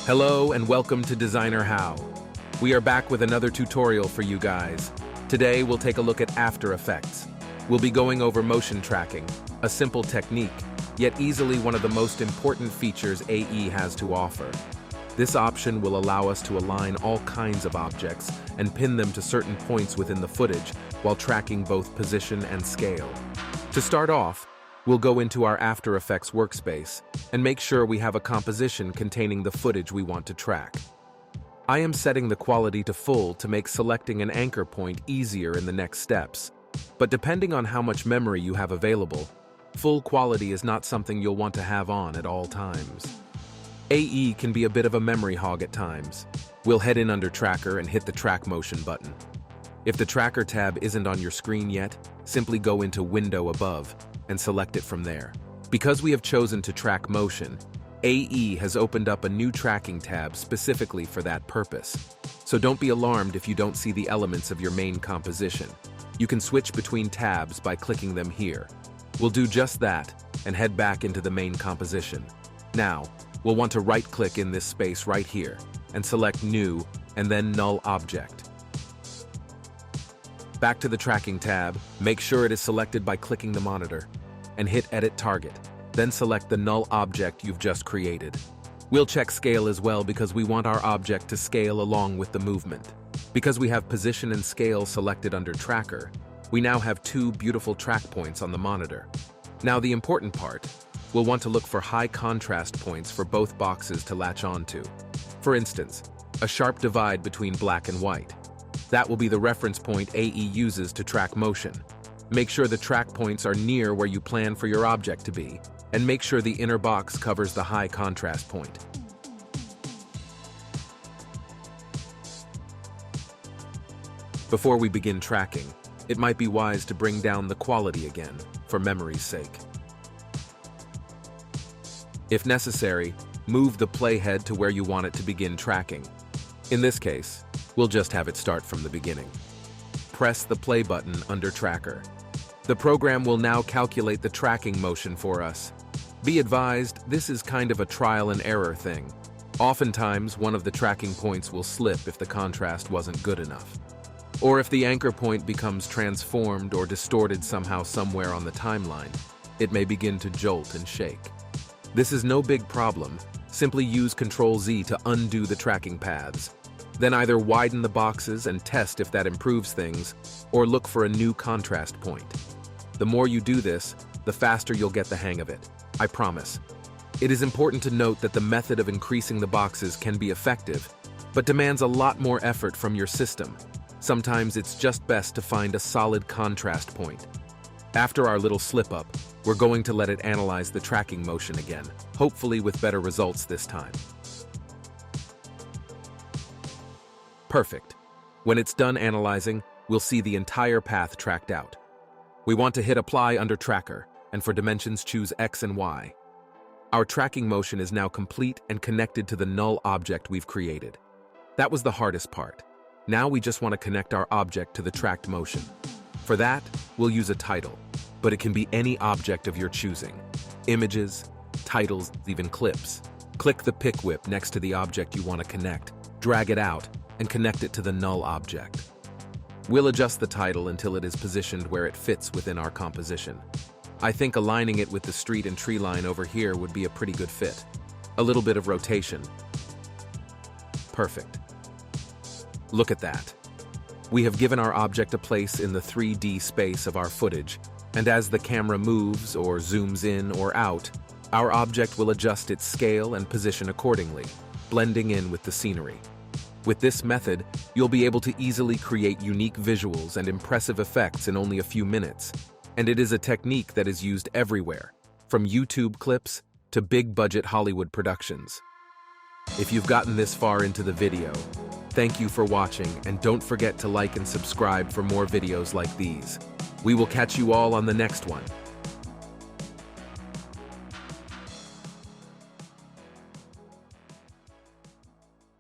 Hello and welcome to Designer How. We are back with another tutorial for you guys. Today we'll take a look at After Effects. We'll be going over motion tracking, a simple technique, yet easily one of the most important features AE has to offer. This option will allow us to align all kinds of objects and pin them to certain points within the footage while tracking both position and scale. To start off, we'll go into our After Effects workspace and make sure we have a composition containing the footage we want to track. I am setting the quality to full to make selecting an anchor point easier in the next steps. But depending on how much memory you have available, full quality is not something you'll want to have on at all times. AE can be a bit of a memory hog at times. We'll head in under Tracker and hit the Track Motion button. If the Tracker tab isn't on your screen yet, simply go into Window above and select it from there. Because we have chosen to track motion, AE has opened up a new tracking tab specifically for that purpose. So don't be alarmed if you don't see the elements of your main composition. You can switch between tabs by clicking them here. We'll do just that and head back into the main composition. Now, we'll want to right-click in this space right here and select New and then Null Object. Back to the Tracking tab, make sure it is selected by clicking the monitor, and hit Edit Target. Then select the null object you've just created. We'll check Scale as well because we want our object to scale along with the movement. Because we have Position and Scale selected under Tracker, we now have two beautiful track points on the monitor. Now the important part, we'll want to look for high contrast points for both boxes to latch onto. For instance, a sharp divide between black and white. That will be the reference point AE uses to track motion. Make sure the track points are near where you plan for your object to be, and make sure the inner box covers the high contrast point. Before we begin tracking, it might be wise to bring down the quality again, for memory's sake. If necessary, move the playhead to where you want it to begin tracking. In this case, we'll just have it start from the beginning. Press the play button under Tracker. The program will now calculate the tracking motion for us. Be advised, this is kind of a trial and error thing. Oftentimes, one of the tracking points will slip if the contrast wasn't good enough. Or if the anchor point becomes transformed or distorted somehow somewhere on the timeline, it may begin to jolt and shake. This is no big problem. Simply use Ctrl-Z to undo the tracking paths. Then either widen the boxes and test if that improves things, or look for a new contrast point. The more you do this, the faster you'll get the hang of it. I promise. It is important to note that the method of increasing the boxes can be effective, but demands a lot more effort from your system. Sometimes it's just best to find a solid contrast point. After our little slip-up, we're going to let it analyze the tracking motion again, hopefully with better results this time. Perfect. When it's done analyzing, we'll see the entire path tracked out. We want to hit Apply under Tracker, and for dimensions choose X and Y. Our tracking motion is now complete and connected to the null object we've created. That was the hardest part. Now we just want to connect our object to the tracked motion. For that, we'll use a title, but it can be any object of your choosing. Images, titles, even clips. Click the pick whip next to the object you want to connect, drag it out, and connect it to the null object. We'll adjust the title until it is positioned where it fits within our composition. I think aligning it with the street and tree line over here would be a pretty good fit. A little bit of rotation. Perfect. Look at that. We have given our object a place in the 3D space of our footage, and as the camera moves or zooms in or out, our object will adjust its scale and position accordingly, blending in with the scenery. With this method, you'll be able to easily create unique visuals and impressive effects in only a few minutes. And it is a technique that is used everywhere, from YouTube clips to big-budget Hollywood productions. If you've gotten this far into the video, thank you for watching, and don't forget to like and subscribe for more videos like these. We will catch you all on the next one.